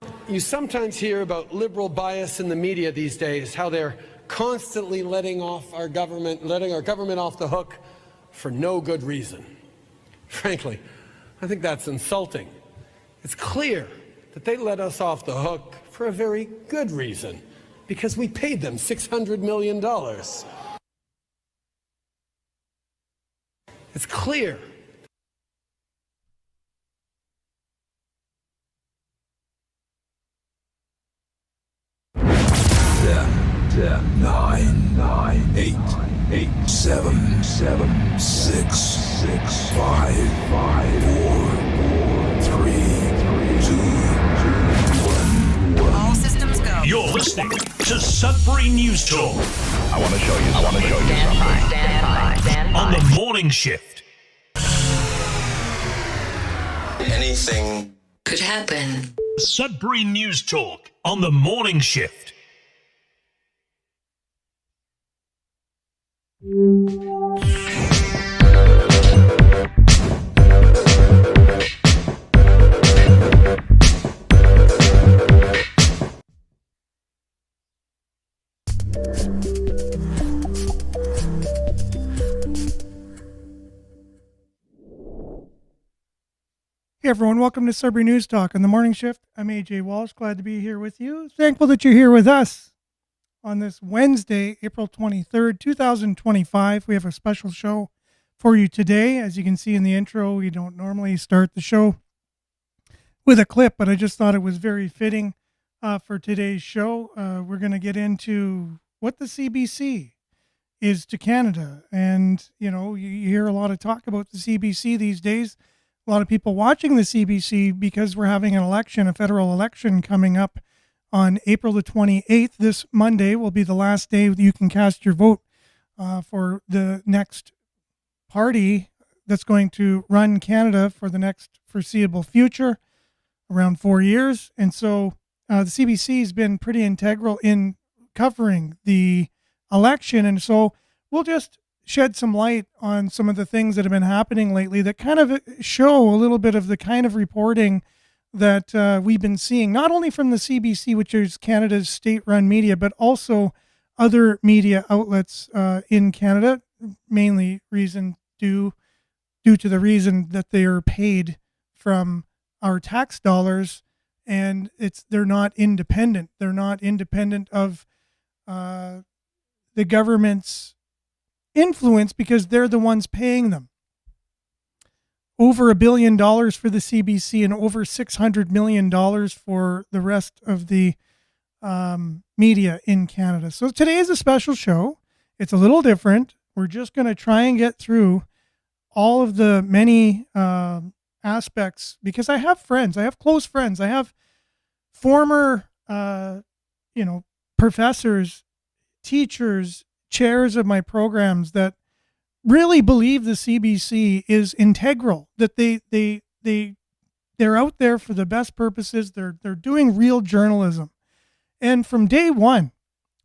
You sometimes hear about liberal bias in the media these days, how they're constantly letting our government off the hook for no good reason. Frankly, I think that's insulting. It's clear that they let us off the hook for a very good reason, because we paid them $600 million. It's clear. 10, 9, 8, 7, 6, 5, 4, 3, 2, 1. All systems go. You're listening to Sudbury News Talk. I want to show you something. Stand by. On the morning shift. Anything Could happen. Sudbury News Talk on the morning shift. Hey everyone, welcome to Sudbury News Talk on the morning shift. I'm AJ Walsh, glad to be here with you. Thankful that you're here with us on this Wednesday, April 23rd, 2025. We have a special show for you today. As you can see in the intro, we don't normally start the show with a clip, but I just thought it was very fitting for today's show. We're going to get into what the CBC is to Canada. And, you know, you hear a lot of talk about the CBC these days. A lot of people watching the CBC because we're having an election, a federal election coming up on April the 28th. This Monday will be the last day you can cast your vote for the next party that's going to run Canada for the next foreseeable future, around 4 years. And so the CBC has been pretty integral in covering the election. And so we'll just shed some light on some of the things that have been happening lately that kind of show a little bit of the kind of reporting that we've been seeing, not only from the CBC, which is Canada's state-run media, but also other media outlets in Canada, mainly due to the reason that they are paid from our tax dollars, and they're not independent. They're not independent of the government's influence because they're the ones paying them. Over $1 billion for the CBC and over $600 million for the rest of the media in Canada. So today is a special show. It's a little different. We're just going to try and get through all of the many aspects because I have friends. I have close friends. I have former, professors, teachers, chairs of my programs that really believe the CBC is integral, that they're out there for the best purposes. They're doing real journalism. And from day one,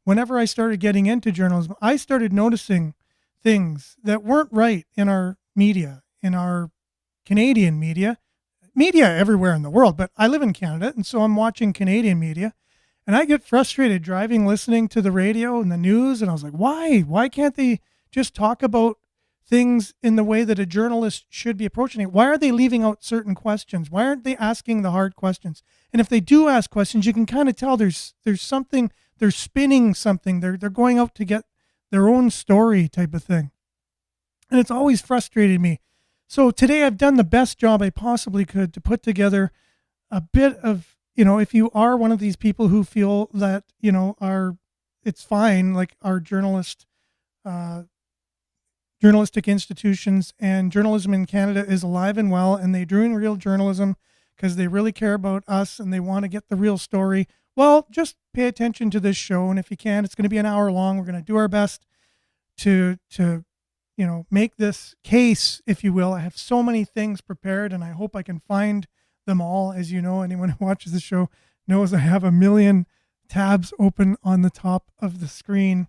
whenever I started getting into journalism, I started noticing things that weren't right in our media, in our Canadian media everywhere in the world. But I live in Canada, and so I'm watching Canadian media. And I get frustrated driving, listening to the radio and the news. And I was like, why? Why can't they just talk about things in the way that a journalist should be approaching it? Why are they leaving out certain questions? Why aren't they asking the hard questions? And if they do ask questions, you can kind of tell there's something, they're spinning something. They're going out to get their own story type of thing. And it's always frustrated me. So today I've done the best job I possibly could to put together a bit of, if you are one of these people who feel that, it's fine, like our journalistic institutions and journalism in Canada is alive and well, and they're doing real journalism because they really care about us and they want to get the real story. Well, just pay attention to this show. And if you can, it's going to be an hour long. We're going to do our best to make this case, if you will. I have so many things prepared and I hope I can find them all. As you know, anyone who watches the show knows I have a million tabs open on the top of the screen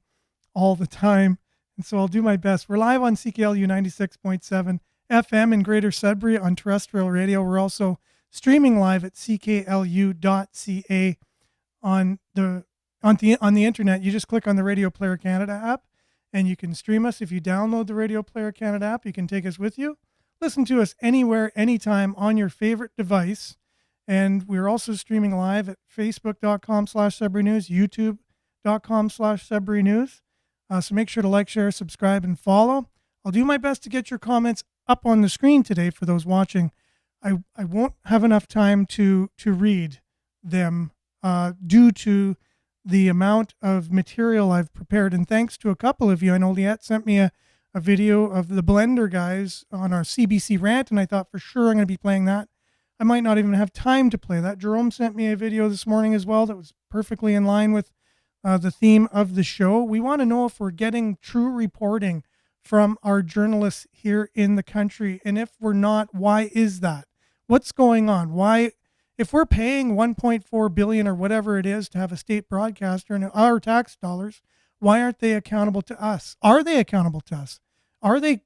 all the time. And so I'll do my best. We're live on CKLU 96.7 FM in Greater Sudbury on terrestrial radio. We're also streaming live at cklu.ca on the internet. You just click on the Radio Player Canada app, and you can stream us. If you download the Radio Player Canada app, you can take us with you. Listen to us anywhere, anytime on your favorite device. And we're also streaming live at facebook.com/Sudbury News, youtube.com/Sudbury News. So make sure to like, share, subscribe, and follow. I'll do my best to get your comments up on the screen today for those watching. I won't have enough time to read them due to the amount of material I've prepared. And thanks to a couple of you. I know Liette sent me a video of the Blender guys on our CBC rant, and I thought for sure I'm going to be playing that. I might not even have time to play that. Jerome sent me a video this morning as well that was perfectly in line with the theme of the show. We want to know if we're getting true reporting from our journalists here in the country. And if we're not, why is that? What's going on? Why, if we're paying $1.4 billion or whatever it is to have a state broadcaster and our tax dollars, why aren't they accountable to us? Are they accountable to us? Are they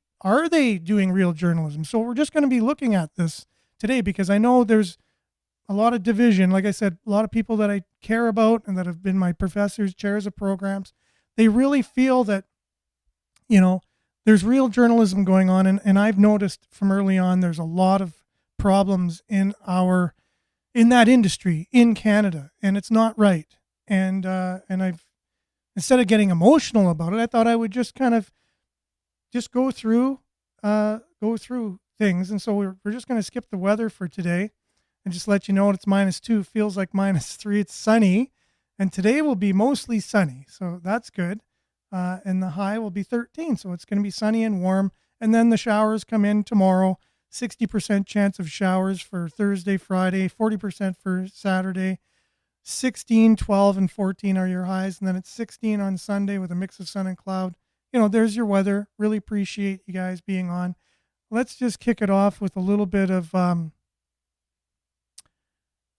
doing real journalism? So we're just going to be looking at this today, because I know there's a lot of division. Like I said, a lot of people that I care about and that have been my professors, chairs of programs, they really feel that, there's real journalism going on. And I've noticed from early on, there's a lot of problems in that industry in Canada, and it's not right. And I've, instead of getting emotional about it, I thought I would just kind of go through things. And so we're just going to skip the weather for today and just let you know it's -2, feels like -3. It's sunny, and today will be mostly sunny. So that's good. And the high will be 13. So it's going to be sunny and warm. And then the showers come in tomorrow. 60% chance of showers for Thursday, Friday, 40% for Saturday. 16, 12, and 14 are your highs. And then it's 16 on Sunday with a mix of sun and cloud. There's your weather. Really appreciate you guys being on. Let's just kick it off with a little bit of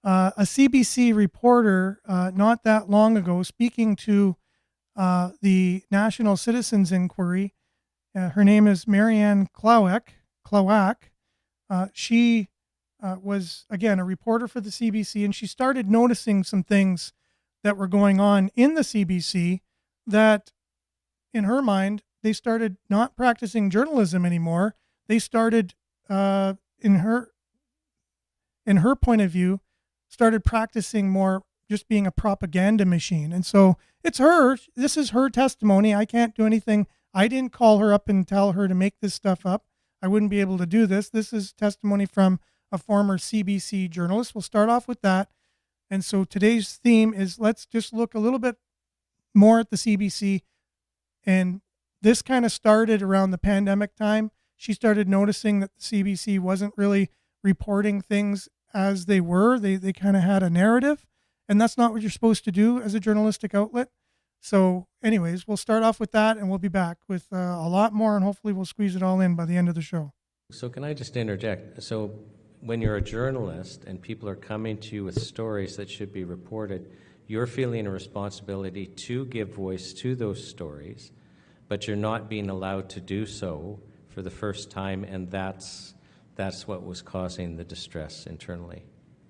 a CBC reporter not that long ago speaking to the National Citizens Inquiry. Her name is Marianne Klawak. She was, again, a reporter for the CBC, and she started noticing some things that were going on in the CBC that, in her mind, they started not practicing journalism anymore. They started, in her point of view, started practicing more just being a propaganda machine. And so this is her testimony. I can't do anything. I didn't call her up and tell her to make this stuff up. I wouldn't be able to do this. This is testimony from a former CBC journalist. We'll start off with that. And so today's theme is, let's just look a little bit more at the CBC. And this kind of started around the pandemic time. She started noticing that the CBC wasn't really reporting things as they were. They kind of had a narrative, and that's not what you're supposed to do as a journalistic outlet. So anyways, we'll start off with that, and we'll be back with a lot more, and hopefully we'll squeeze it all in by the end of the show. So can I just interject? So when you're a journalist and people are coming to you with stories that should be reported, you're feeling a responsibility to give voice to those stories, but you're not being allowed to do so for the first time, and that's what was causing the distress internally.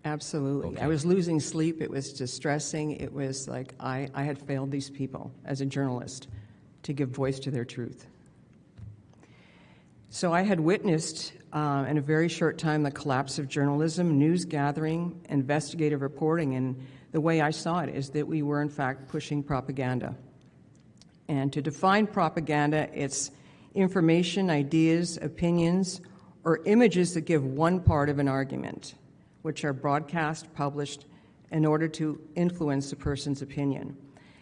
Absolutely. Okay. I was losing sleep. It was distressing. It was like I had failed these people as a journalist to give voice to their truth. So I had witnessed in a very short time the collapse of journalism, news gathering, investigative reporting, and the way I saw it is that we were in fact pushing propaganda. And to define propaganda, it's information, ideas, opinions, or images that give one part of an argument, which are broadcast, published, in order to influence a person's opinion.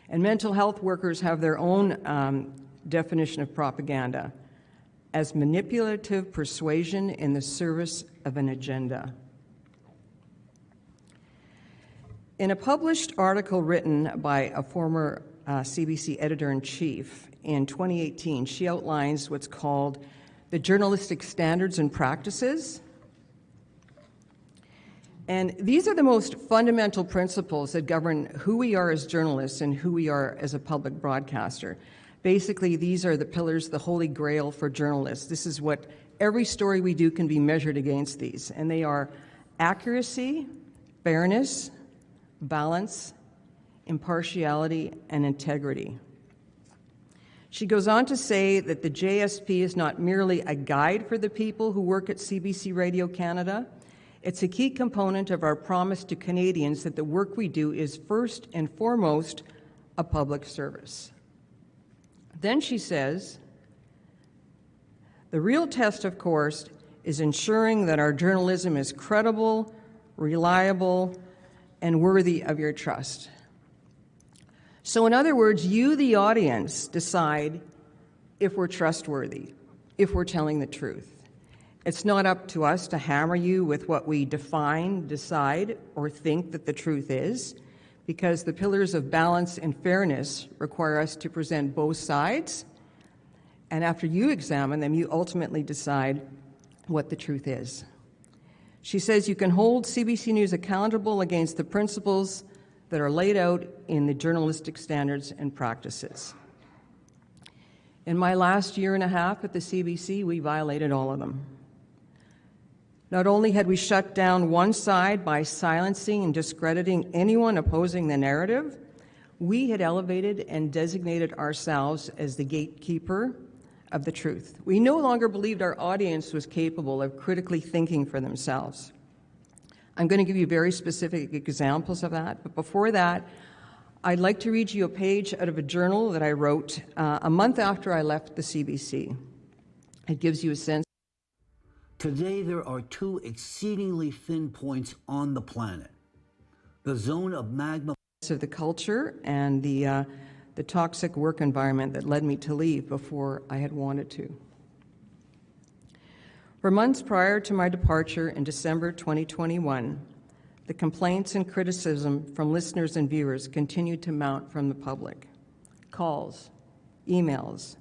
And mental health workers have their own definition of propaganda as manipulative persuasion in the service of an agenda. In a published article written by a former CBC editor-in-chief in 2018, she outlines what's called the journalistic standards and practices. And these are the most fundamental principles that govern who we are as journalists and who we are as a public broadcaster. Basically, these are the pillars, the holy grail for journalists. This is what every story we do can be measured against these. And they are accuracy, fairness, balance, impartiality, and integrity. She goes on to say that the JSP is not merely a guide for the people who work at CBC Radio Canada. It's a key component of our promise to Canadians that the work we do is first and foremost a public service. Then she says, the real test, of course, is ensuring that our journalism is credible, reliable, and worthy of your trust. So in other words, you, the audience, decide if we're trustworthy, if we're telling the truth. It's not up to us to hammer you with what we define, decide, or think that the truth is, because the pillars of balance and fairness require us to present both sides, and after you examine them, you ultimately decide what the truth is. She says you can hold CBC News accountable against the principles that are laid out in the journalistic standards and practices. In my last year and a half at the CBC, we violated all of them. Not only had we shut down one side by silencing and discrediting anyone opposing the narrative, we had elevated and designated ourselves as the gatekeeper of the truth. We no longer believed our audience was capable of critically thinking for themselves. I'm going to give you very specific examples of that, but before that, I'd like to read you a page out of a journal that I wrote a month after I left the CBC. It gives you a sense. Today, there are two exceedingly thin points on the planet. The zone of magma Of the culture and the toxic work environment that led me to leave before I had wanted to. For months prior to my departure in December 2021, the complaints and criticism from listeners and viewers continued to mount from the public. Calls, emails,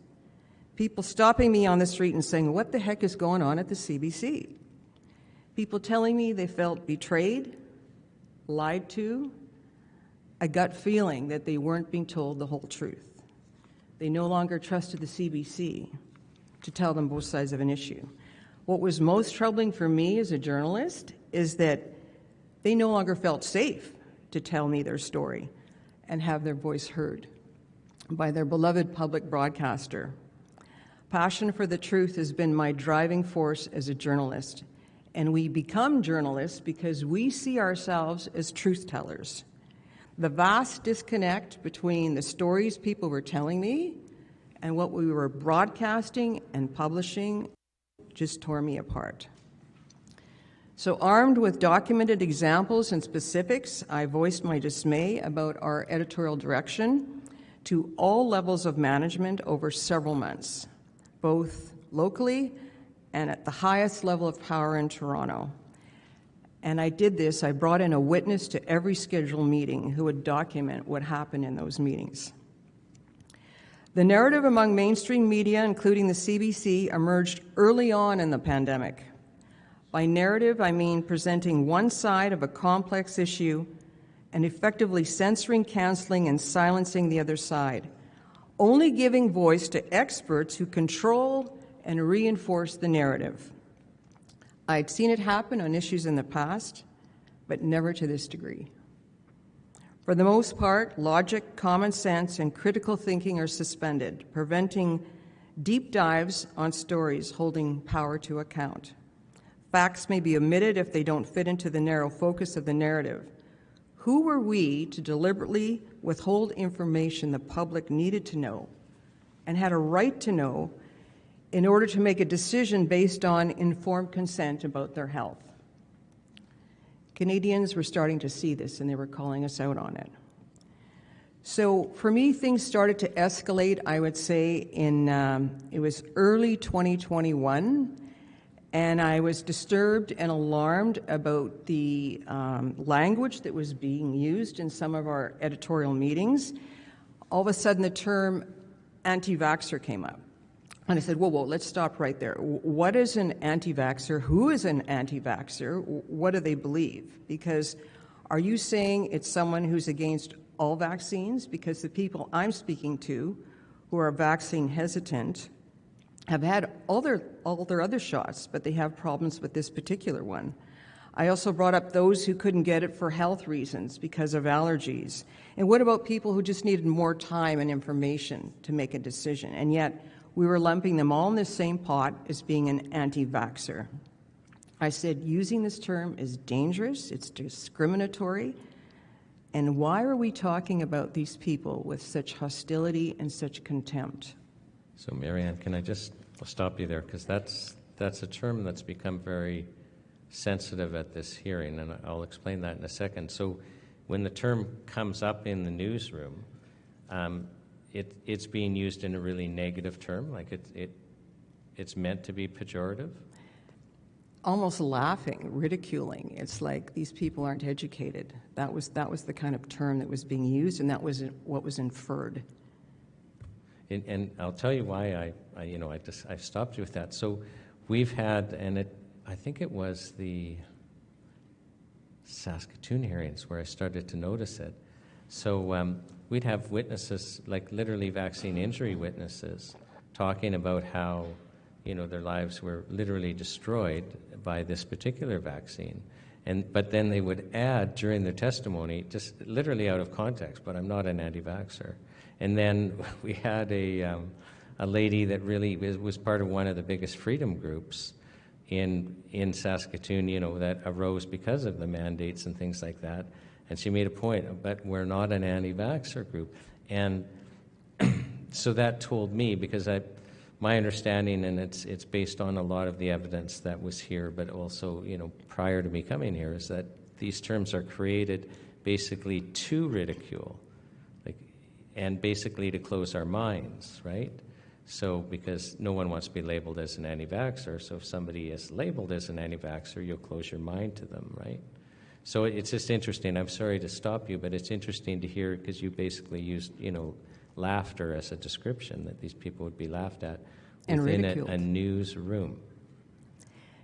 people stopping me on the street and saying, "What the heck is going on at the CBC?" People telling me they felt betrayed, lied to, a gut feeling that they weren't being told the whole truth. They no longer trusted the CBC to tell them both sides of an issue. What was most troubling for me as a journalist is that they no longer felt safe to tell me their story and have their voice heard by their beloved public broadcaster. Passion for the truth has been my driving force as a journalist, and we become journalists because we see ourselves as truth tellers. The vast disconnect between the stories people were telling me and what we were broadcasting and publishing just tore me apart. So armed with documented examples and specifics, I voiced my dismay about our editorial direction to all levels of management over several months, both locally and at the highest level of power in Toronto. And I did this, I brought in a witness to every scheduled meeting who would document what happened in those meetings. The narrative among mainstream media, including the CBC, emerged early on in the pandemic. By narrative, I mean presenting one side of a complex issue and effectively censoring, canceling, and silencing the other side, only giving voice to experts who control and reinforce the narrative. I'd seen it happen on issues in the past, but never to this degree. For the most part, logic, common sense, and critical thinking are suspended, preventing deep dives on stories holding power to account. Facts may be omitted if they don't fit into the narrow focus of the narrative. Who were we to deliberately withhold information the public needed to know and had a right to know in order to make a decision based on informed consent about their health? Canadians were starting to see this, and they were calling us out on it. So for me, things started to escalate, I would say, it was early 2021, and I was disturbed and alarmed about the language that was being used in some of our editorial meetings. All of a sudden, the term anti-vaxxer came up. And I said, whoa, let's stop right there. What is an anti-vaxxer? Who is an anti-vaxxer? What do they believe? Because are you saying it's someone who's against all vaccines? Because the people I'm speaking to who are vaccine hesitant have had all their other shots, but they have problems with this particular one. I also brought up those who couldn't get it for health reasons because of allergies. And what about people who just needed more time and information to make a decision? And yet, we were lumping them all in the same pot as being an anti-vaxxer. I said using this term is dangerous, it's discriminatory, and why are we talking about these people with such hostility and such contempt? So, Marianne, can I just stop you there? Because that's a term that's become very sensitive at this hearing, and I'll explain that in a second. So, when the term comes up in the newsroom, it's being used in a really negative term, like it's meant to be pejorative. Almost laughing, ridiculing. It's like these people aren't educated. That was the kind of term that was being used, and that was what was inferred. And I'll tell you why I stopped you with that. So we've had, I think it was the Saskatoon hearings where I started to notice it. So we'd have witnesses, like literally vaccine injury witnesses, talking about how their lives were literally destroyed by this particular vaccine. But then they would add during their testimony, just literally out of context, but I'm not an anti-vaxxer. And then we had a lady that really was part of one of the biggest freedom groups in Saskatoon, that arose because of the mandates and things like that. And she made a point, but we're not an anti-vaxxer group. And so that told me, because my understanding, and it's based on a lot of the evidence that was here, but also, prior to me coming here, is that these terms are created basically to ridicule, and basically to close our minds, right? So, because no one wants to be labeled as an anti-vaxxer, so if somebody is labeled as an anti-vaxxer, you'll close your mind to them, right? So it's just interesting. I'm sorry to stop you, but it's interesting to hear, because you basically used, laughter as a description, that these people would be laughed at within a newsroom.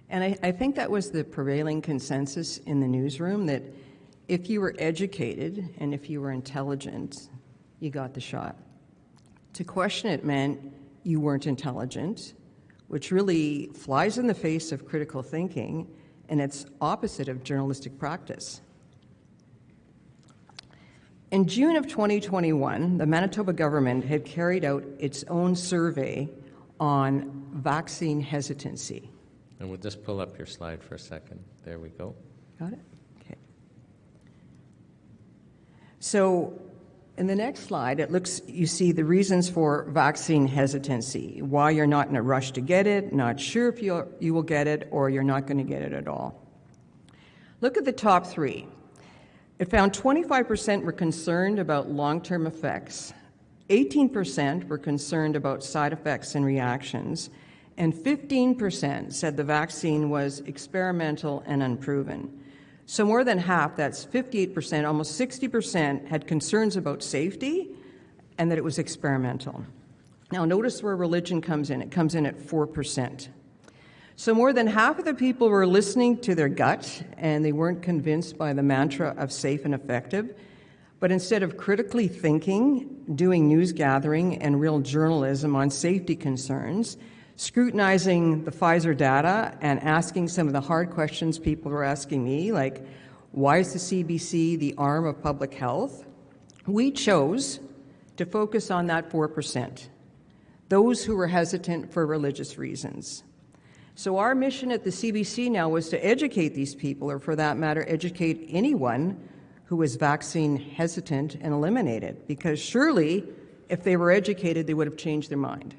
And I think that was the prevailing consensus in the newsroom, that if you were educated and if you were intelligent, you got the shot. To question it meant you weren't intelligent, which really flies in the face of critical thinking, and it's opposite of journalistic practice. In June of 2021, the Manitoba government had carried out its own survey on vaccine hesitancy. And we'll just pull up your slide for a second. There we go. Got it? Okay. So in the next slide, you see the reasons for vaccine hesitancy, why you're not in a rush to get it, not sure if you will get it, or you're not going to get it at all. Look at the top three. It found 25% were concerned about long-term effects, 18% were concerned about side effects and reactions, and 15% said the vaccine was experimental and unproven. So more than half, that's 58%, almost 60%, had concerns about safety and that it was experimental. Now notice where religion comes in. It comes in at 4%. So more than half of the people were listening to their gut, and they weren't convinced by the mantra of safe and effective, but instead of critically thinking, doing news gathering and real journalism on safety concerns, scrutinizing the Pfizer data and asking some of the hard questions people were asking me, like, why is the CBC the arm of public health? We chose to focus on that 4%, those who were hesitant for religious reasons. So our mission at the CBC now was to educate these people, or for that matter, educate anyone who was vaccine hesitant and eliminate it, because surely if they were educated, they would have changed their mind.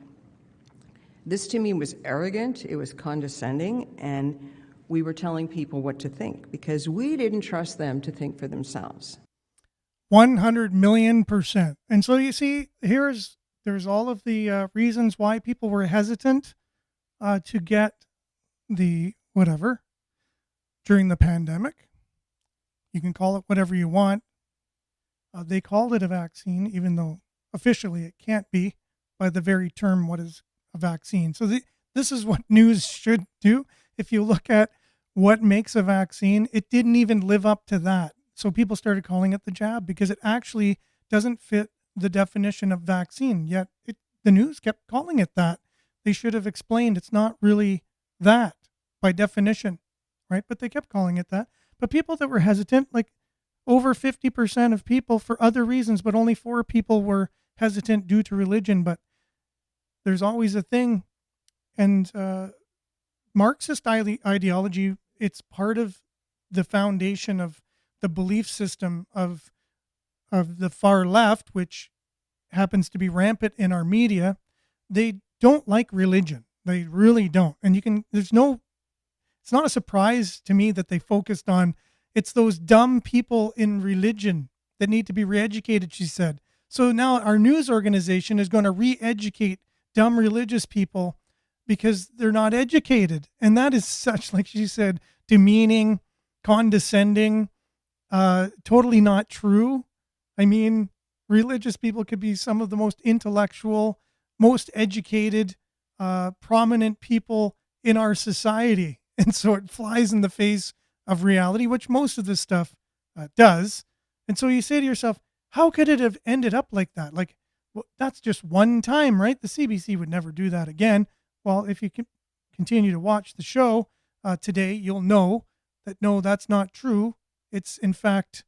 This to me was arrogant, it was condescending, and we were telling people what to think because we didn't trust them to think for themselves. 100 million%. And so you see, there's all of the reasons why people were hesitant to get the whatever during the pandemic. You can call it whatever you want. They called it a vaccine, even though officially it can't be by the very term what is a vaccine. So this is what news should do. If you look at what makes a vaccine, it didn't even live up to that. So people started calling it the jab because it actually doesn't fit the definition of vaccine, yet the news kept calling it that. They should have explained it's not really that by definition, right? But they kept calling it that. But people that were hesitant, like over 50% of people for other reasons, but only 4 people were hesitant due to religion. But there's always a thing. And Marxist ideology, it's part of the foundation of the belief system of the far left, which happens to be rampant in our media. They don't like religion. They really don't. And it's not a surprise to me that they focused on, it's those dumb people in religion that need to be re-educated, she said. So now our news organization is going to re-educate dumb religious people because they're not educated. And that is such, like she said, demeaning, condescending, totally not true. I mean, religious people could be some of the most intellectual, most educated, prominent people in our society. And so it flies in the face of reality, which most of this stuff does. And so you say to yourself, how could it have ended up like that? Like, well, that's just one time, right? The CBC would never do that again. Well, if you can continue to watch the show today, you'll know that no, that's not true. It's in fact,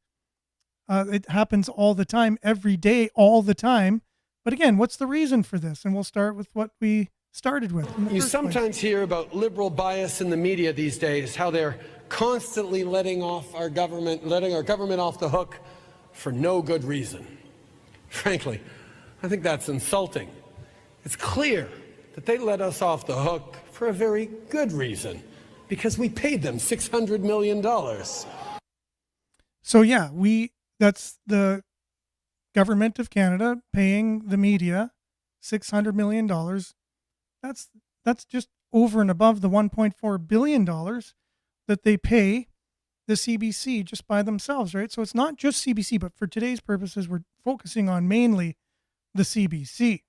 it happens all the time, every day, all the time. But again, what's the reason for this? And we'll start with what we started with. You sometimes hear about liberal bias in the media these days, how they're constantly letting our government off the hook for no good reason. Frankly, I think that's insulting. It's clear that they let us off the hook for a very good reason, because we paid them $600 million. So yeah, that's the government of Canada paying the media $600 million. That's just over and above the $1.4 billion that they pay the CBC just by themselves, right? So it's not just CBC, but for today's purposes, we're focusing on mainly the CBC.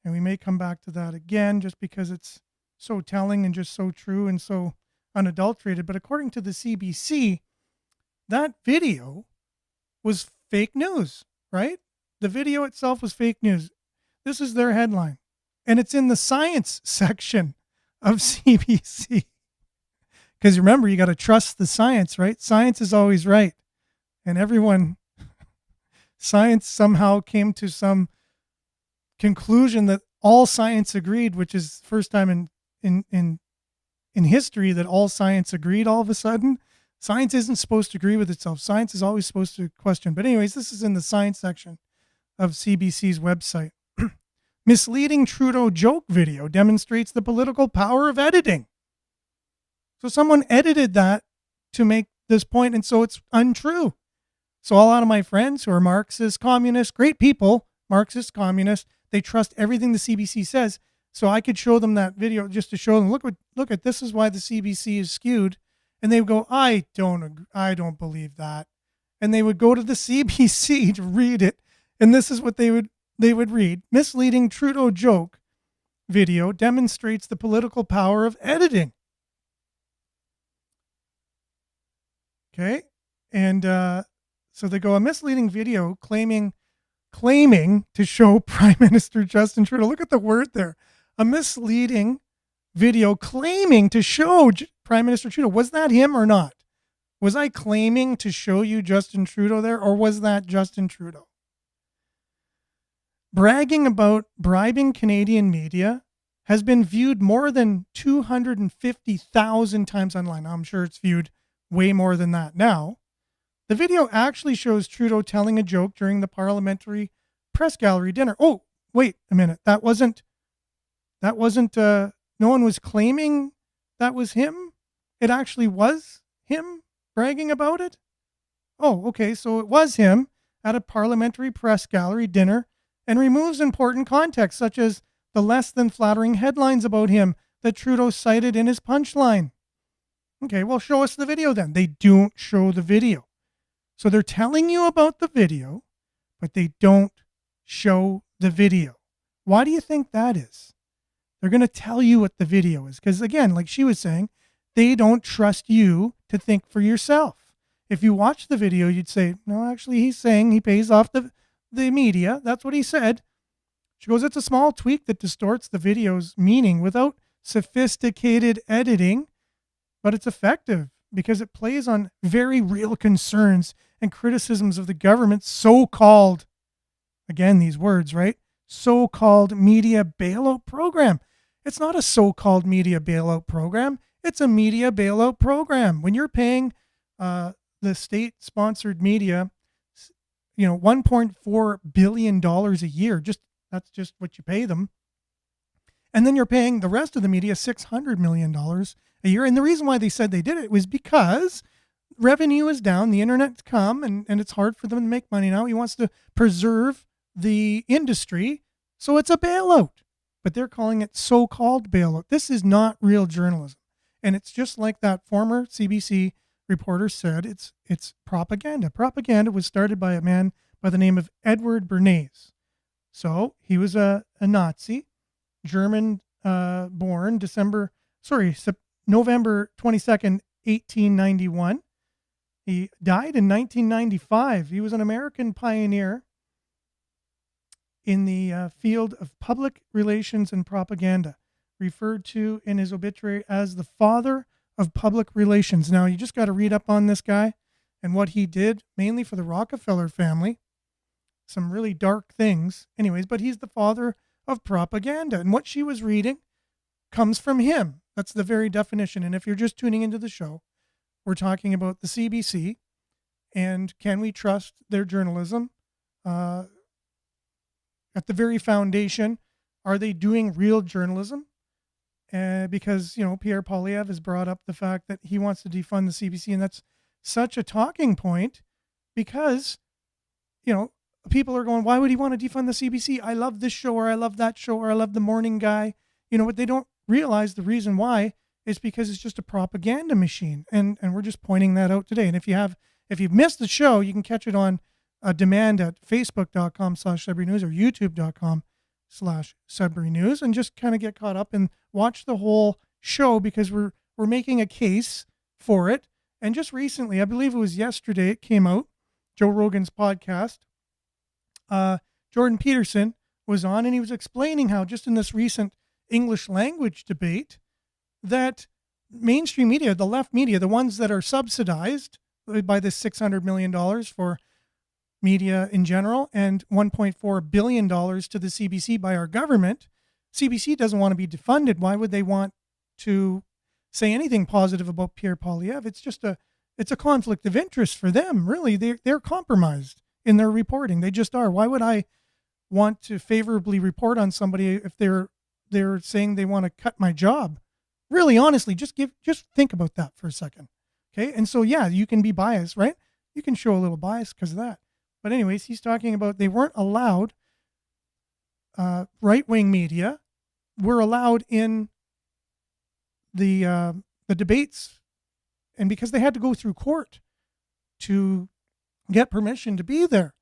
And we may come back to that again just because it's so telling and just so true and so unadulterated. But according to the CBC, that video was fake news, right? The video itself was fake news. This is their headline. And it's in the science section of CBC. Because remember, you got to trust the science, right? Science is always right. And science somehow came to some conclusion that all science agreed, which is the first time in history that all science agreed all of a sudden. Science isn't supposed to agree with itself. Science is always supposed to question. But anyways, this is in the science section of CBC's website. Misleading Trudeau joke video demonstrates the political power of editing. So someone edited that to make this point, and so it's untrue. So a lot of my friends who are Marxist, communist, great people, Marxist, communist, they trust everything the CBC says. So I could show them that video just to show them, look at this is why the CBC is skewed. And they would go, I don't believe that. And they would go to the CBC to read it. And this is what they would read. Misleading Trudeau joke video demonstrates the political power of editing. Okay. And so they go, a misleading video claiming to show Prime Minister Justin Trudeau. Look at the word there. A misleading video claiming to show Prime Minister Trudeau. Was that him or not? Was I claiming to show you Justin Trudeau there, or was that Justin Trudeau? Bragging about bribing Canadian media has been viewed more than 250,000 times online. I'm sure it's viewed way more than that now. The video actually shows Trudeau telling a joke during the parliamentary press gallery dinner. Oh, wait a minute. That wasn't, no one was claiming that was him. It actually was him bragging about it. Oh, okay. So it was him at a parliamentary press gallery dinner, and removes important context, such as the less than flattering headlines about him that Trudeau cited in his punchline. Okay, well, show us the video then. They don't show the video. So they're telling you about the video, but they don't show the video. Why do you think that is? They're going to tell you what the video is. Because again, like she was saying, they don't trust you to think for yourself. If you watch the video, you'd say, no, actually, he's saying he pays off the media. That's what he said. She goes, it's a small tweak that distorts the video's meaning without sophisticated editing. but it's effective because it plays on very real concerns and criticisms of the government's so-called, again, these words, right? So-called media bailout program. It's not a so-called media bailout program. It's a media bailout program. When you're paying the state-sponsored media, $1.4 billion a year, that's just what you pay them. And then you're paying the rest of the media $600 million a year. And the reason why they said they did it was because revenue is down, the internet's come, and it's hard for them to make money now. He wants to preserve the industry, so it's a bailout. But they're calling it so-called bailout. This is not real journalism. And it's just like that former CBC reporter said, it's propaganda. Propaganda was started by a man by the name of Edward Bernays. So he was a Nazi, German born, November 22nd, 1891. He died in 1995. He was an American pioneer in the field of public relations and propaganda, referred to in his obituary as the father of public relations. Now, you just got to read up on this guy and what he did, mainly for the Rockefeller family. Some really dark things. Anyways, but he's the father of propaganda. And what she was reading comes from him. That's the very definition. And if you're just tuning into the show, we're talking about the CBC and can we trust their journalism? At the very foundation, are they doing real journalism? Because, Pierre Poilievre has brought up the fact that he wants to defund the CBC, and that's such a talking point because, people are going, why would he want to defund the CBC? I love this show, or I love that show, or I love the morning guy. But they don't realize the reason why is because it's just a propaganda machine. And we're just pointing that out today. And if you've missed the show, you can catch it on demand at facebook.com/Sudbury News or youtube.com/Sudbury News and just kind of get caught up and watch the whole show because we're making a case for it. And just recently, I believe it was yesterday, it came out, Joe Rogan's podcast. Jordan Peterson was on and he was explaining how just in this recent English language debate that mainstream media, the left media, the ones that are subsidized by this $600 million for media in general and $1.4 billion to the CBC by our government, CBC doesn't want to be defunded. Why would they want to say anything positive about Pierre Poilievre? It's a conflict of interest for them. Really, they're compromised in their reporting. They just are. Why would I want to favorably report on somebody if they're saying they want to cut my job? Really, honestly, just think about that for a second. Okay. And so, yeah, you can be biased, right? You can show a little bias because of that. But anyways, he's talking about they weren't allowed, right-wing media were allowed in the debates, and because they had to go through court to get permission to be there,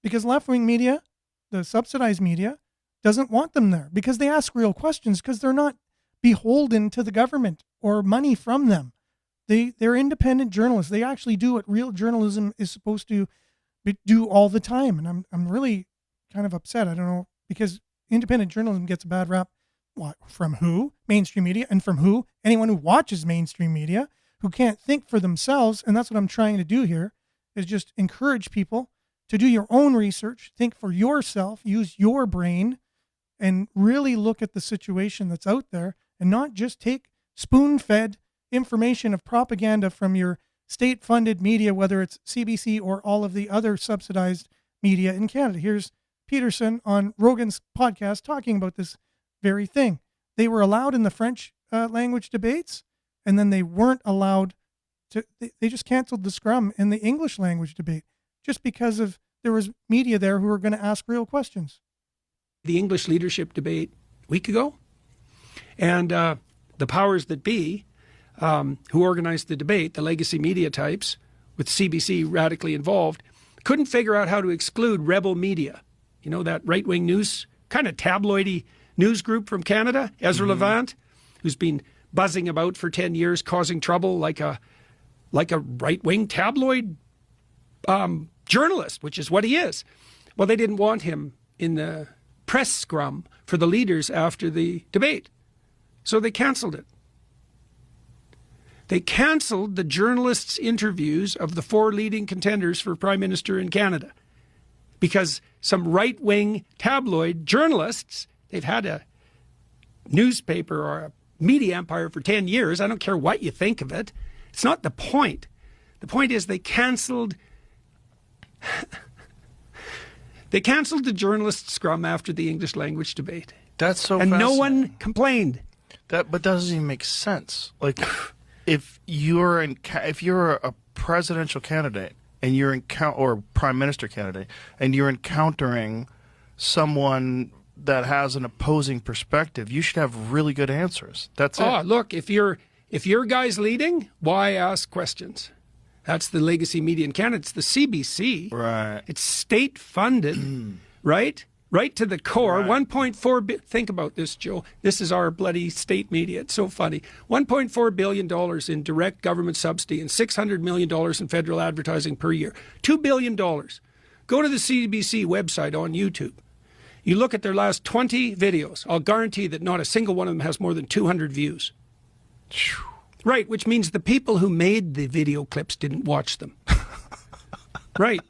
because left-wing media, the subsidized media, doesn't want them there because they ask real questions because they're not beholden to the government or money from them. They're independent journalists. They actually do what real journalism is supposed to do all the time. And I'm really kind of upset. I don't know, because independent journalism gets a bad rap. What, from who? Mainstream media. And from who? Anyone who watches mainstream media, who can't think for themselves. And that's what I'm trying to do here, is just encourage people to do your own research, think for yourself, use your brain, and really look at the situation that's out there and not just take spoon-fed information of propaganda from your state-funded media, whether it's CBC or all of the other subsidized media in Canada. Here's Peterson on Rogan's podcast talking about this very thing. They were allowed in the French language debates, and then they weren't allowed to, they just canceled the scrum in the English language debate just because of there was media there who were going to ask real questions. The English leadership debate a week ago, and the powers that be who organized the debate, the legacy media types, with CBC radically involved, couldn't figure out how to exclude rebel media. That right-wing news, kind of tabloidy news group from Canada, Ezra Levant, who's been buzzing about for 10 years, causing trouble like a right-wing tabloid journalist, which is what he is. Well, they didn't want him in the press scrum for the leaders after the debate, so they canceled it. They canceled the journalists' interviews of the 4 leading contenders for Prime Minister in Canada because some right-wing tabloid journalists, they've had a newspaper or a media empire for 10 years. I don't care what you think of it. It's not the point. The point is they canceled the journalist scrum after the English language debate. That's so and no fascinating. one complained. But doesn't even make sense. Like, if you're a presidential candidate and you're or prime minister candidate and you're encountering someone that has an opposing perspective, you should have really good answers. That's it. Oh, look, if your guy's leading, why ask questions? That's the legacy media in Canada. It's the CBC. Right. It's state funded, right? Right to the core. Right. 1.4 think about this, Joe. This is our bloody state media. It's so funny. $1.4 billion in direct government subsidy and $600 million in federal advertising per year. $2 billion. Go to the CBC website on YouTube. You look at their last 20 videos. I'll guarantee that not a single one of them has more than 200 views. Right, which means the people who made the video clips didn't watch them. Right.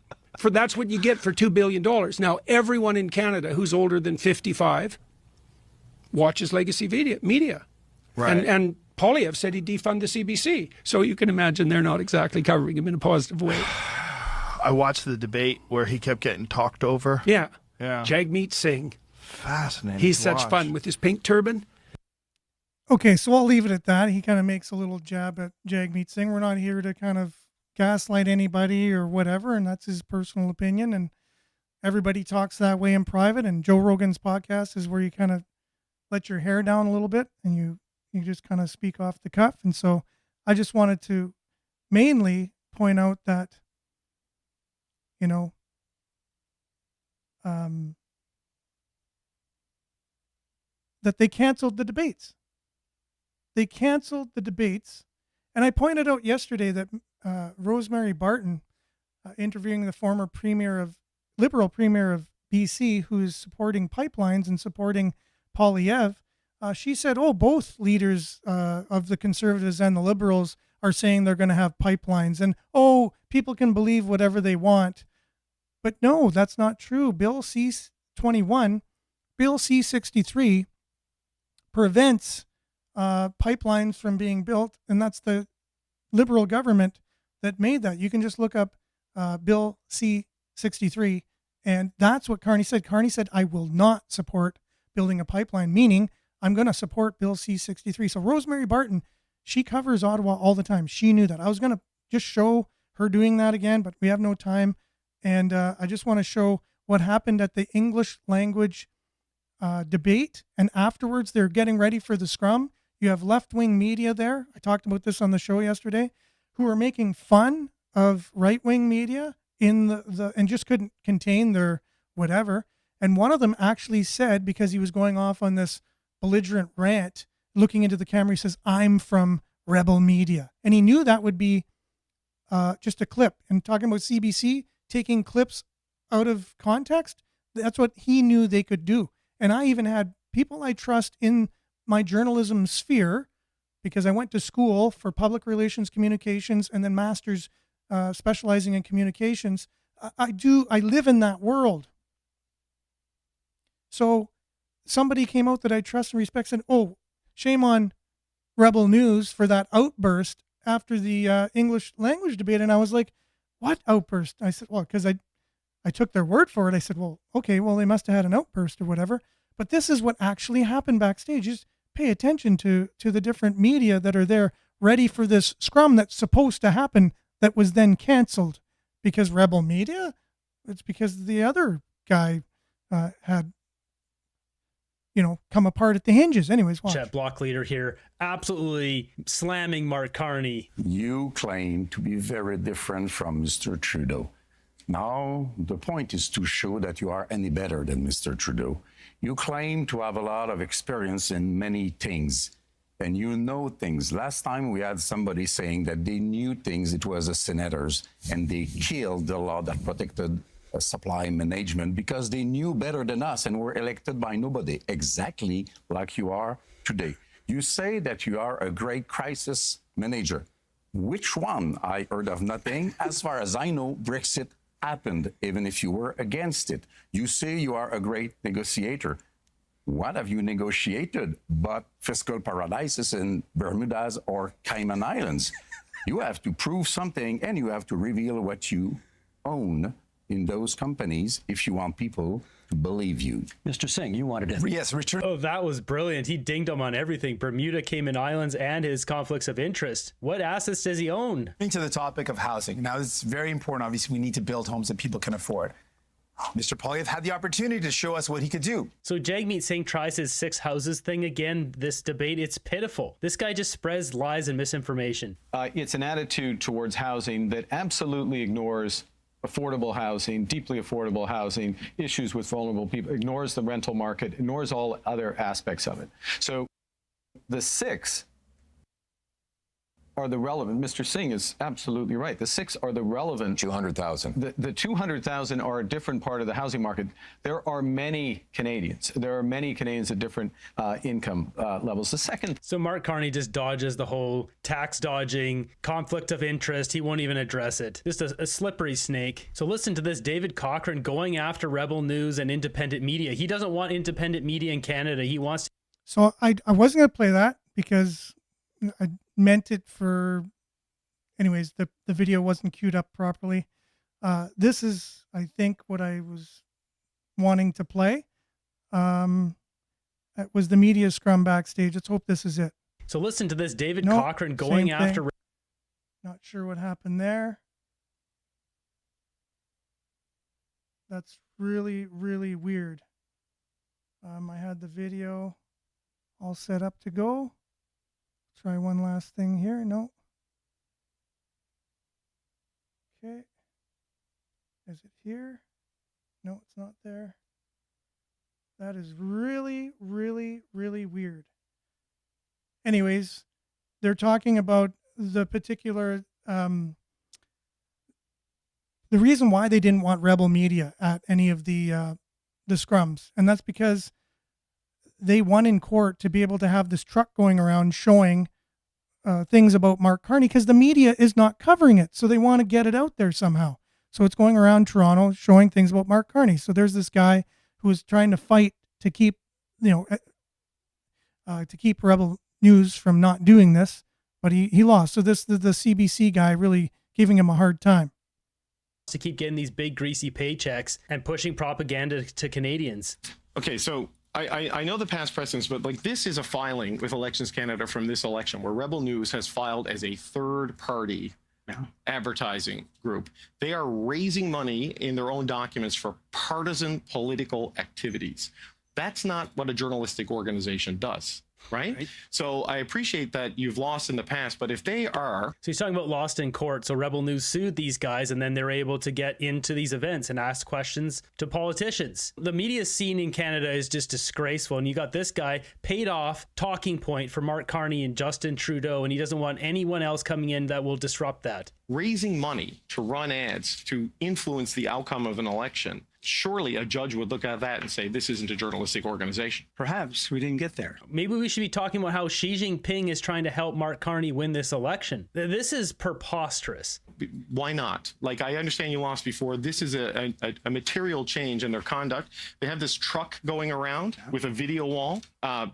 That's what you get for $2 billion. Now, everyone in Canada who's older than 55 watches legacy media. Right. And Poilievre said he'd defund the CBC. So you can imagine they're not exactly covering him in a positive way. I watched the debate where he kept getting talked over. Yeah. Yeah. Jagmeet Singh. Fascinating. He's to such watch. fun with his pink turban. Okay, so I'll leave it at that. He kind of makes a little jab at Jagmeet Singh. We're not here to kind of gaslight anybody or whatever, and that's his personal opinion. And everybody talks that way in private. And Joe Rogan's podcast is where you kind of let your hair down a little bit and you just kind of speak off the cuff. And so I just wanted to mainly point out that, that they canceled the debates. They canceled the debates. And I pointed out yesterday that Rosemary Barton, interviewing the former Liberal Premier of BC, who's supporting pipelines and supporting Poilievre, she said, both leaders of the Conservatives and the Liberals are saying they're going to have pipelines. And, people can believe whatever they want. But no, that's not true. Bill C-21, Bill C-63 prevents pipelines from being built, and that's the Liberal government that made that. You can just look up Bill C-63, and that's what Carney said. Carney said, I will not support building a pipeline, meaning I'm going to support Bill C-63. So Rosemary Barton, she covers Ottawa all the time. She knew that. I was going to just show her doing that again, but we have no time. And I just want to show what happened at the English language debate. And afterwards, they're getting ready for the scrum. You have left-wing media there. I talked about this on the show yesterday, who are making fun of right-wing media and just couldn't contain their whatever. And one of them actually said, because he was going off on this belligerent rant, looking into the camera, he says, I'm from Rebel Media. And he knew that would be just a clip. And talking about CBC, taking clips out of context, that's what he knew they could do. And I even had people I trust in my journalism sphere, because I went to school for public relations communications and then master's specializing in communications. I live in that world. So somebody came out that I trust and respect, said, shame on Rebel News for that outburst after the English language debate. And I was like, what outburst? I said, well, because I took their word for it. I said, well, okay, well, they must have had an outburst or whatever. But this is what actually happened backstage. Just pay attention to the different media that are there ready for this scrum that's supposed to happen that was then canceled because Rebel Media? It's because the other guy had, come apart at the hinges. Anyways, watch. Chet Block leader here, absolutely slamming Mark Carney. You claim to be very different from Mr. Trudeau. Now, the point is to show that you are any better than Mr. Trudeau. You claim to have a lot of experience in many things, and you know things. Last time we had somebody saying that they knew things, it was the senators, and they killed the law that protected supply management because they knew better than us and were elected by nobody, exactly like you are today. You say that you are a great crisis manager. Which one? I heard of nothing. As far as I know, Brexit happened, even if you were against it. You say you are a great negotiator. What have you negotiated but fiscal paradises in Bermudas or Cayman Islands? You have to prove something, and you have to reveal what you own in those companies if you want people to believe you. Mr. Singh, you wanted to. Yes, Richard. Oh, that was brilliant. He dinged him on everything. Bermuda, Cayman Islands, and his conflicts of interest. What assets does he own? To the topic of housing. Now, it's very important. Obviously, we need to build homes that people can afford. Mr. Poilievre had the opportunity to show us what he could do. So Jagmeet Singh tries his 6 houses thing again, this debate. It's pitiful. This guy just spreads lies and misinformation. It's an attitude towards housing that absolutely ignores affordable housing, deeply affordable housing, issues with vulnerable people, ignores the rental market, ignores all other aspects of it. So the 6 are the relevant. Mr. Singh is absolutely right. The 6 are the relevant. 200,000. The 200,000 are a different part of the housing market. There are many Canadians. There are many Canadians at different income levels. The second. So Mark Carney just dodges the whole tax dodging, conflict of interest. He won't even address it. Just a slippery snake. So listen to this. David Cochrane going after Rebel News and independent media. He doesn't want independent media in Canada. He wants to. So I wasn't going to play that because I meant it for, anyways, the video wasn't queued up properly. This is, I think, what I was wanting to play. It was the media scrum backstage. Let's hope this is it. So listen to this. David Cochrane going after. Not sure what happened there. That's really, really weird. I had the video all set up to go. Try one last thing here. No. Okay. Is it here? No, it's not there. That is really, really, really weird. Anyways, they're talking about the particular, the reason why they didn't want Rebel Media at any of the scrums. And that's because they won in court to be able to have this truck going around showing things about Mark Carney because the media is not covering it. So they want to get it out there somehow. So it's going around Toronto showing things about Mark Carney. So there's this guy who is trying to fight to keep, to keep Rebel News from not doing this, but he lost. So the CBC guy really giving him a hard time. To keep getting these big greasy paychecks and pushing propaganda to Canadians. Okay, so I know the past precedents, but like this is a filing with Elections Canada from this election where Rebel News has filed as a third party advertising group. They are raising money in their own documents for partisan political activities. That's not what a journalistic organization does. Right? So I appreciate that you've lost in the past, but if they are... So he's talking about lost in court. So Rebel News sued these guys, and then they're able to get into these events and ask questions to politicians. The media scene in Canada is just disgraceful, and you got this guy paid off talking point for Mark Carney and Justin Trudeau, and he doesn't want anyone else coming in that will disrupt that. Raising money to run ads to influence the outcome of an election. Surely a judge would look at that and say, this isn't a journalistic organization. Perhaps we didn't get there. Maybe we should be talking about how Xi Jinping is trying to help Mark Carney win this election. This is preposterous. Why not? Like, I understand you lost before. This is a material change in their conduct. They have this truck going around with a video wall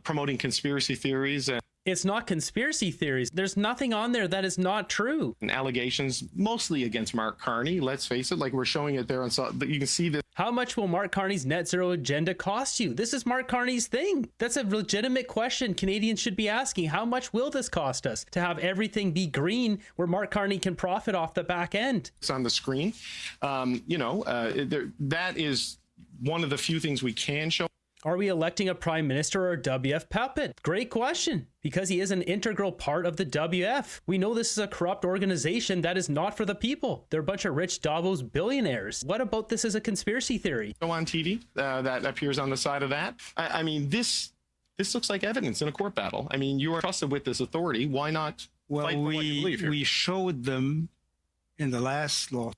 promoting conspiracy theories. It's not conspiracy theories. There's nothing on there that is not true. And allegations mostly against Mark Carney. Let's face it, like we're showing it there. And so you can see this. How much will Mark Carney's net zero agenda cost you? This is Mark Carney's thing. That's a legitimate question Canadians should be asking. How much will this cost us to have everything be green where Mark Carney can profit off the back end? It's on the screen. That is one of the few things we can show. Are we electing a prime minister or a WF puppet? Great question, because he is an integral part of the WF. We know this is a corrupt organization that is not for the people. They're a bunch of rich Davos billionaires. What about this as a conspiracy theory? Go on TV, that appears on the side of that. I mean, this looks like evidence in a court battle. I mean, you are trusted with this authority. Why not fight for what you believe here? We showed them in the last law.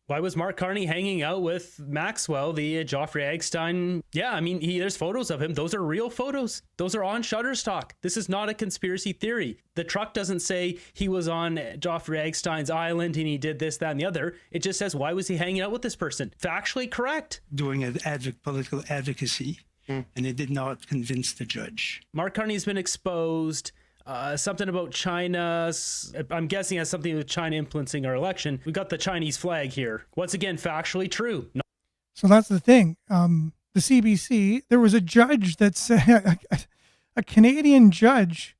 Why was Mark Carney hanging out with Maxwell, the Joffrey Eggstein? Yeah, I mean, there's photos of him. Those are real photos. Those are on Shutterstock. This is not a conspiracy theory. The truck doesn't say he was on Joffrey Eggstein's island and he did this, that, and the other. It just says, why was he hanging out with this person? Factually correct. Doing political advocacy, and it did not convince the judge. Mark Carney's been exposed. Something about China. I'm guessing it has something to do with China influencing our election. We got the Chinese flag here. Once again, factually true. No. So that's the thing. The CBC, there was a judge that said, a Canadian judge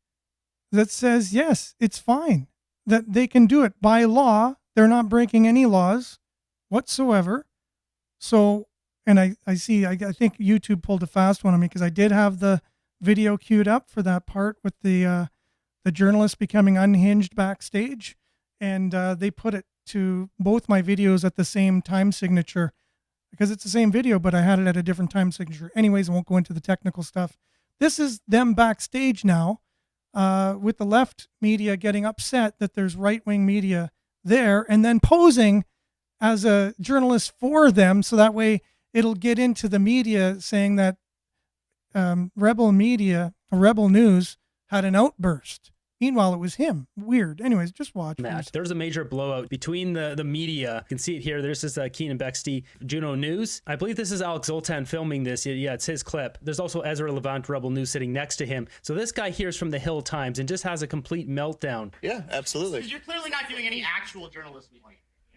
that says, yes, it's fine, that they can do it by law. They're not breaking any laws whatsoever. So, and I think YouTube pulled a fast one on me because I did have the video queued up for that part with the journalist becoming unhinged backstage, and they put it to both my videos at the same time signature because it's the same video, but I had it at a different time signature. Anyways, I won't go into the technical stuff. This is them backstage now, with the left media getting upset that there's right-wing media there, and then posing as a journalist for them, so that way it'll get into the media saying that Rebel News had an outburst. Meanwhile, it was him. Weird. Anyways, just watch. There's a major blowout between the media. You can see it here. There's this Keenan Bexty, Juno News. I believe this is Alex Zoltan filming this. Yeah, it's his clip. There's also Ezra Levant, Rebel News, sitting next to him. So this guy here is from the Hill Times and just has a complete meltdown. Yeah, absolutely. You're clearly not doing any actual journalism.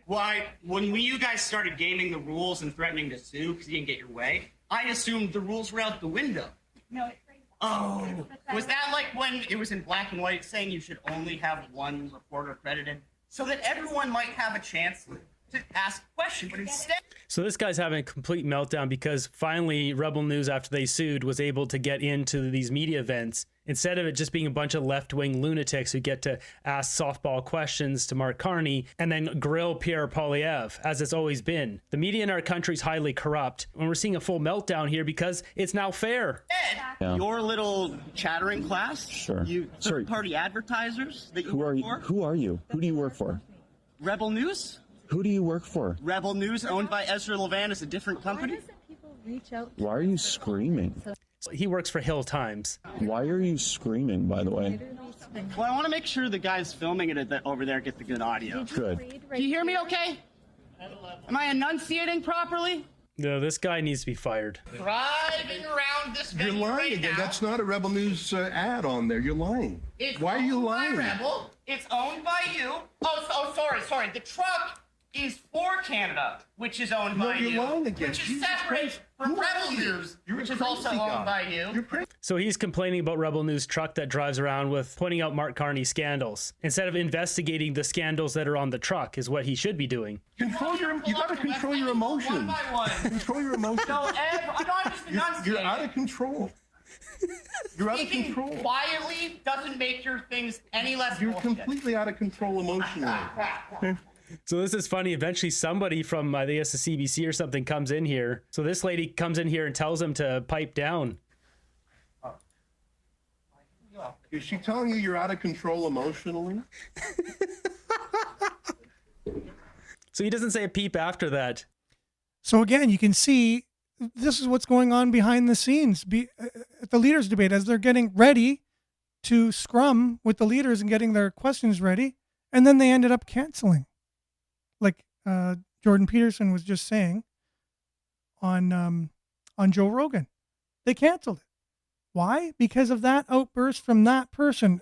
Why, when you guys started gaming the rules and threatening to sue because you didn't get your way, I assumed the rules were out the window. No, it's oh, was that like when it was in black and white saying you should only have one reporter credited so that everyone might have a chance to ask a question, but instead... So this guy's having a complete meltdown because finally Rebel News, after they sued, was able to get into these media events. Instead of it just being a bunch of left-wing lunatics who get to ask softball questions to Mark Carney and then grill Pierre Poilievre, as it's always been. The media in our country is highly corrupt, and we're seeing a full meltdown here because it's now fair. Yeah. Your little chattering class, sure. You third-party advertisers that you work for. Who are you? Who do you work for? Rebel News? Who do you work for? Rebel News, owned by Ezra Levant, is a different company. Why are you screaming? He works for Hill Times. Why are you screaming, by the way? Well, I want to make sure the guys filming it over there get the good audio. Good. Do you hear me okay? Am I enunciating properly? No, this guy needs to be fired. Driving around this venue. You're lying again. That's not a Rebel News ad on there. You're lying. Why are you lying? Rebel. It's owned by you. Oh, sorry. The truck is for Canada, which is owned by you. You're lying again. Which is separate from Rebel News, which is also owned by you. So he's complaining about Rebel News truck that drives around with pointing out Mark Carney scandals instead of investigating the scandals that are on the truck is what he should be doing. You gotta control your emotions. One by one. Control your emotions. No, I'm just enunciating. You're out of control. You're out of control. Speaking quietly doesn't make your things any less You're bullshit. completely out of control emotionally. So this is funny. Eventually somebody from, I guess, the CBC or something comes in here. So this lady comes in here and tells him to pipe down. Is she telling you you're out of control emotionally? So he doesn't say a peep after that. So again, you can see this is what's going on behind the scenes at the leaders debate as they're getting ready to scrum with the leaders and getting their questions ready. And then they ended up canceling. Like Jordan Peterson was just saying on Joe Rogan. They canceled it. Why? Because of that outburst from that person.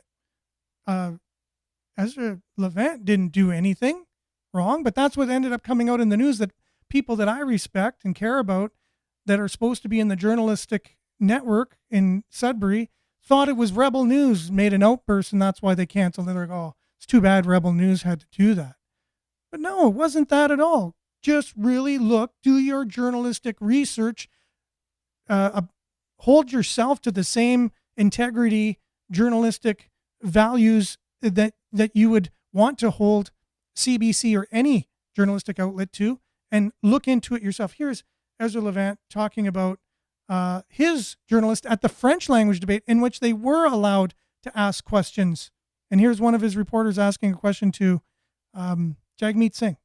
Ezra Levant didn't do anything wrong, but that's what ended up coming out in the news, that people that I respect and care about that are supposed to be in the journalistic network in Sudbury thought it was Rebel News made an outburst, and that's why they canceled it. They're like, oh, it's too bad Rebel News had to do that. But no, it wasn't that at all. Just really do your journalistic research, hold yourself to the same integrity, journalistic values that you would want to hold CBC or any journalistic outlet to, and look into it yourself. Here's Ezra Levant talking about his journalist at the French language debate in which they were allowed to ask questions. And here's one of his reporters asking a question to Jagmeet Singh.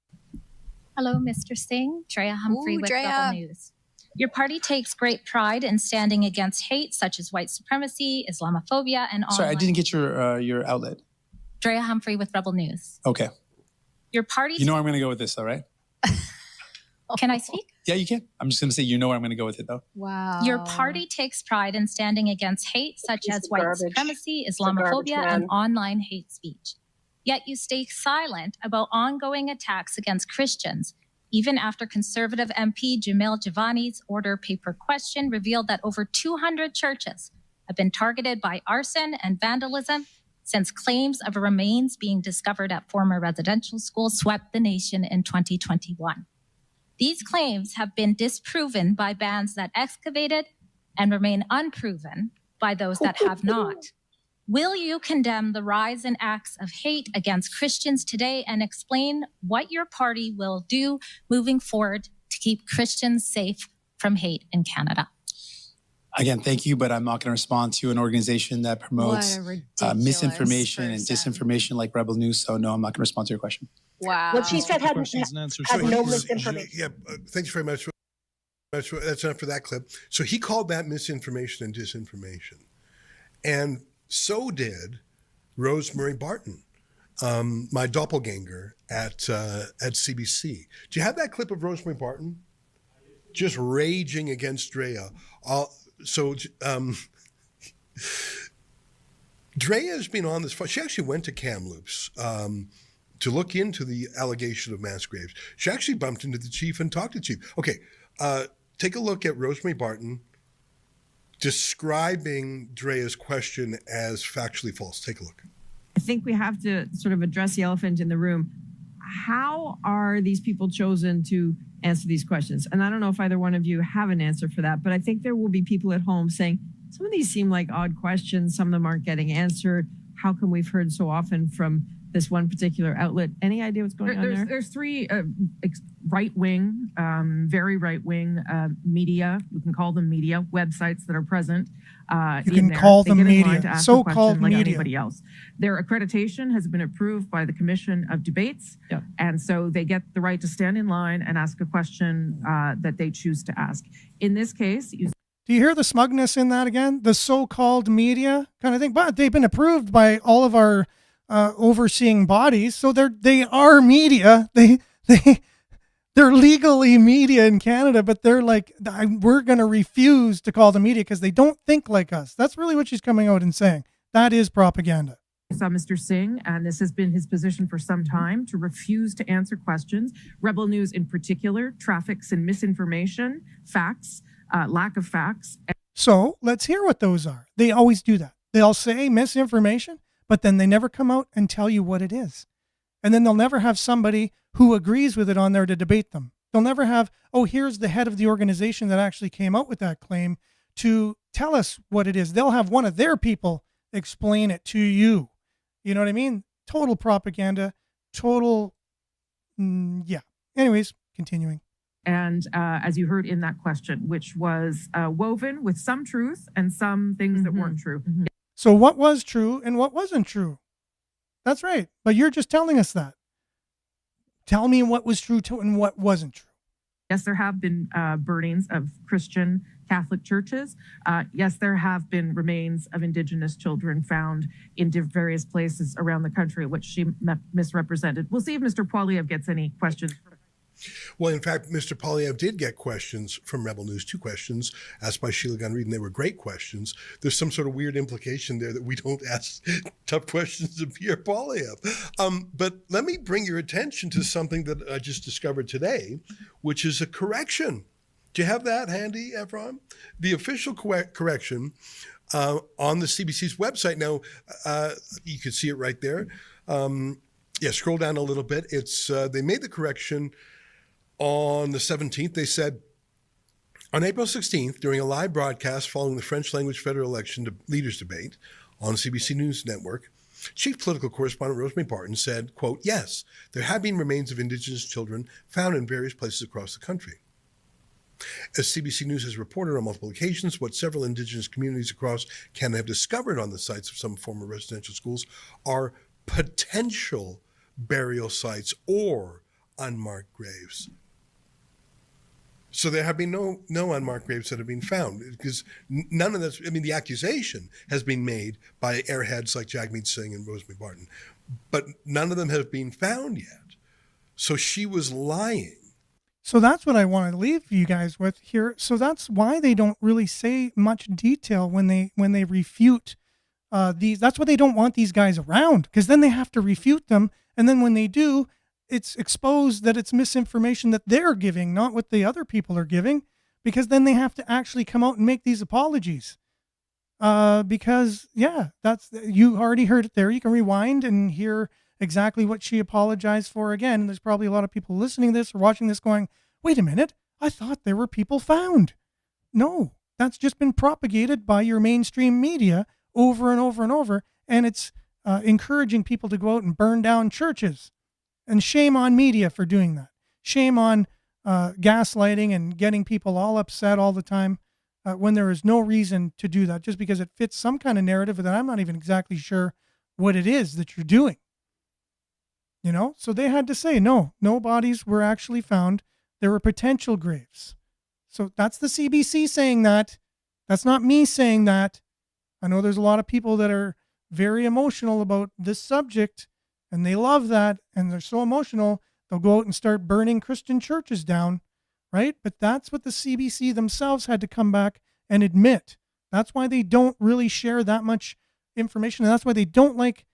Hello, Mr. Singh. Drea Humphrey Ooh, with Drea. Rebel News. Your party takes great pride in standing against hate such as white supremacy, Islamophobia, and Sorry, I online. didn't get your outlet. Drea Humphrey with Rebel News. Okay. Your party. You know where I'm going to go with this, though, right? Can I speak? Yeah, you can. I'm just going to say you know where I'm going to go with it, though. Wow. Your party takes pride in standing against hate such as white garbage. supremacy, It's a garbage Islamophobia, man. and online hate speech. Yet you stay silent about ongoing attacks against Christians, even after conservative MP Jamil Javani's order paper question revealed that over 200 churches have been targeted by arson and vandalism since claims of remains being discovered at former residential schools swept the nation in 2021. These claims have been disproven by bands that excavated and remain unproven by those that have not. Will you condemn the rise in acts of hate against Christians today and explain what your party will do moving forward to keep Christians safe from hate in Canada? Again, thank you, but I'm not going to respond to an organization that promotes What a ridiculous misinformation and person. disinformation like Rebel News. So, no, I'm not going to respond to your question. Wow. What she said had Questions and answers. had no So, misinformation. Yeah, thanks very much. That's enough for that clip. So he called that misinformation and disinformation. And so did Rosemary Barton, my doppelganger at CBC. Do you have that clip of Rosemary Barton? Just raging against Drea. Drea has been on this. She actually went to Kamloops to look into the allegation of mass graves. She actually bumped into the chief and talked to the chief. Okay, take a look at Rosemary Barton describing Drea's question as factually false. Take a look. I think we have to sort of address the elephant in the room. How are these people chosen to answer these questions? And I don't know if either one of you have an answer for that, but I think there will be people at home saying, some of these seem like odd questions. Some of them aren't getting answered. How come we've heard so often from this one particular outlet? Any idea what's going on there? There's three right-wing, very right-wing media, we can call them media, websites that are present You can call them They get in line media, to ask a so-called question like media. anybody else. Their accreditation has been approved by the Commission of Debates, and so they get the right to stand in line and ask a question that they choose to ask. In this case, Do you hear the smugness in that again? The so-called media kind of thing, but they've been approved by all of our overseeing bodies, so they are media. They're legally media in Canada, but they're like, we're going to refuse to call them media because they don't think like us. That's really what she's coming out and saying. That is propaganda. I saw Mr. Singh, and this has been his position for some time, to refuse to answer questions. Rebel News in particular traffics in misinformation, facts, lack of facts. So let's hear what those are. They always do that. They'll say misinformation, but then they never come out and tell you what it is. And then they'll never have somebody who agrees with it on there to debate them. They'll never have, here's the head of the organization that actually came out with that claim to tell us what it is. They'll have one of their people explain it to you. You know what I mean? Total propaganda, total, yeah. Anyways, continuing. And as you heard in that question, which was woven with some truth and some things that weren't true. So what was true and what wasn't true? That's right. But you're just telling us that. Tell me what was true and what wasn't true. Yes, there have been burnings of Christian Catholic churches. Yes, there have been remains of Indigenous children found in various places around the country, which she misrepresented. We'll see if Mr. Poilievre gets any questions. Well, in fact, Mr. Poilievre did get questions from Rebel News, 2 questions asked by Sheila Gunn Reid, and they were great questions. There's some sort of weird implication there that we don't ask tough questions of Pierre Poilievre. But let me bring your attention to something that I just discovered today, which is a correction. Do you have that handy, Efron? The official correction on the CBC's website. Now, you can see it right there. Scroll down a little bit. It's they made the correction on the 17th. They said, on April 16th, during a live broadcast following the French language federal election leaders debate on CBC News Network, Chief Political Correspondent Rosemary Barton said, quote, yes, there have been remains of Indigenous children found in various places across the country. As CBC News has reported on multiple occasions, what several Indigenous communities across Canada have discovered on the sites of some former residential schools are potential burial sites or unmarked graves. So there have been no unmarked graves that have been found, because none of this, I mean, the accusation has been made by airheads like Jagmeet Singh and Rosemary Barton, but none of them have been found yet. So she was lying. So that's what I want to leave you guys with here. So that's why they don't really say much detail when they refute these. That's why they don't want these guys around, because then they have to refute them. And then when they do, it's exposed that it's misinformation that they're giving, not what the other people are giving, because then they have to actually come out and make these apologies. Because, yeah, you already heard it there. You can rewind and hear exactly what she apologized for again. And there's probably a lot of people listening to this or watching this going, wait a minute, I thought there were people found. No, that's just been propagated by your mainstream media over and over and over. And it's encouraging people to go out and burn down churches. And shame on media for doing that. Shame on gaslighting and getting people all upset all the time when there is no reason to do that, just because it fits some kind of narrative that I'm not even exactly sure what it is that you're doing. You know, so they had to say, no bodies were actually found. There were potential graves. So that's the CBC saying that. That's not me saying that. I know there's a lot of people that are very emotional about this subject, and they love that, and they're so emotional, they'll go out and start burning Christian churches down, right? But that's what the CBC themselves had to come back and admit. That's why they don't really share that much information, and that's why they don't like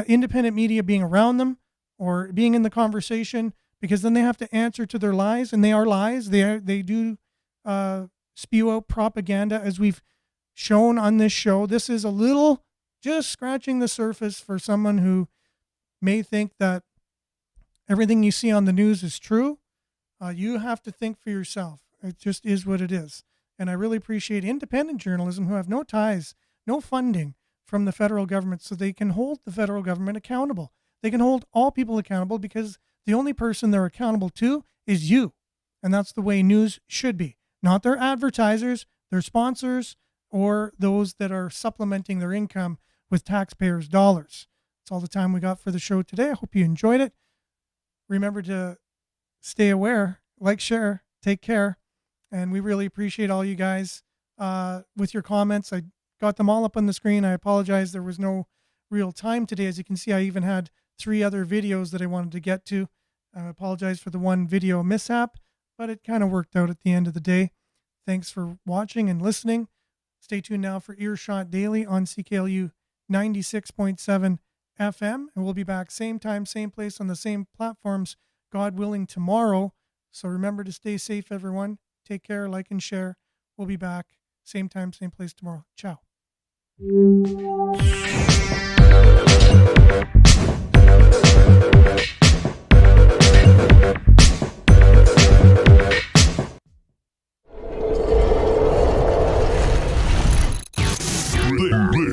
independent media being around them or being in the conversation, because then they have to answer to their lies, and they are lies. They do spew out propaganda, as we've shown on this show. This is a little just scratching the surface for someone who may think that everything you see on the news is true. You have to think for yourself. It just is what it is. And I really appreciate independent journalism who have no ties, no funding from the federal government, so they can hold the federal government accountable. They can hold all people accountable, because the only person they're accountable to is you. And that's the way news should be. Not their advertisers, their sponsors, or those that are supplementing their income with taxpayers' dollars. That's all the time we got for the show today. I hope you enjoyed it. Remember to stay aware, like, share, take care. And we really appreciate all you guys with your comments. I got them all up on the screen. I apologize. There was no real time today. As you can see, I even had 3 other videos that I wanted to get to. I apologize for the one video mishap, but it kind of worked out at the end of the day. Thanks for watching and listening. Stay tuned now for Earshot Daily on CKLU 96.7 FM, and we'll be back same time, same place, on the same platforms, God willing, tomorrow. So remember to stay safe, everyone. Take care, like, and share. We'll be back same time, same place tomorrow. Ciao.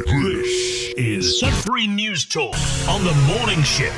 This is Sudbury News Talk on the morning shift.